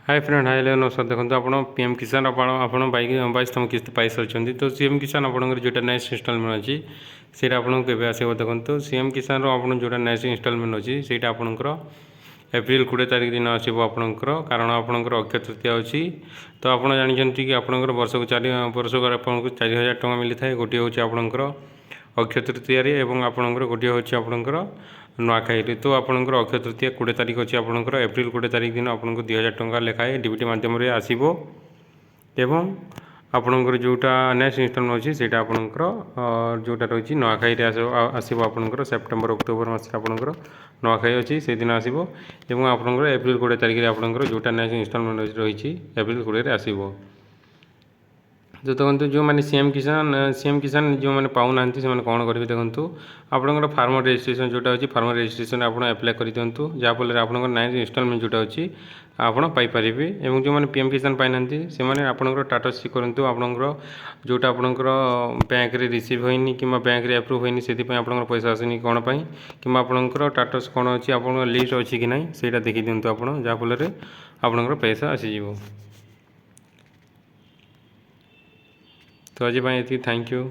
Hi friend हाय नमस्कार देखो आप पीएम किसान आप 22तम किस्त पाई सारी तो सीएम किसान आपंकर जो नेक्स्ट इनस्टॉलमेंट अच्छी से आपको केवे आसो देखो सीएम किसान आप जो नेक्स्ट इनस्टॉलमेंट अच्छी से आपंकर एप्रिल 20 तारीख दिन आसो आपंकर कारण आपंकर अक्षय तृतीया अच्छी तो आप जानते कि आपंकर वर्ष को 4000 टଙ୍କା मिली था गोटे हूँ आपंकर अक्षय तृतीय आपंकर गोटे हूँ आपंकर नुआखाई तो आपंकर अक्षय तृतीया 20 तारीख अच्छी आपंकर एप्रिल 20 तारीख दिन आपको 2000 टଙ୍କା लेखाएं डीबीटी मध्यम आसो एवं आपंकर जोटा नेक्स्ट इनस्टॉलमेंट अच्छी से आपंकर जोटा रही नुआखाई आसो आपंकर सेप्टेम्बर अक्टोबर मस आपंकर नुआखाई अच्छी से दिन आसो आपंकर एप्रिल 20 तारीख में आपंकर जोटा नेक्स्ट इनस्टॉलमेंट रही एप्रिल 20 आसो तो देखो जो मैंने सीएम किसान जो मैंने पाऊना से कौन करेंगे देखो आपंकर फार्मर रजिस्ट्रेशन जोटा अच्छी फार्मर रजिस्ट्रेशन आप अप्लाई कर दिंतु जहाँफल आपंकर नाइन्थ इनस्टॉलमेंट जोटा अच्छी आपरे और जो मैंने पीएम किसान पाई से आपंकर टाटा सी करूँ आपंकर जोटा आपंकर बैंक रे रिसीव होनी कि बैंक रे अप्रूव होनी से आपंकर पैसा आसनी कौन पाई कि आपंकर टाटा कौन अच्छी आप लिस्ट अच्छी कि ना से देखी दिंतु आप जहाँफल आपंकर पैसा आसीज तो आज ये थैंक यू।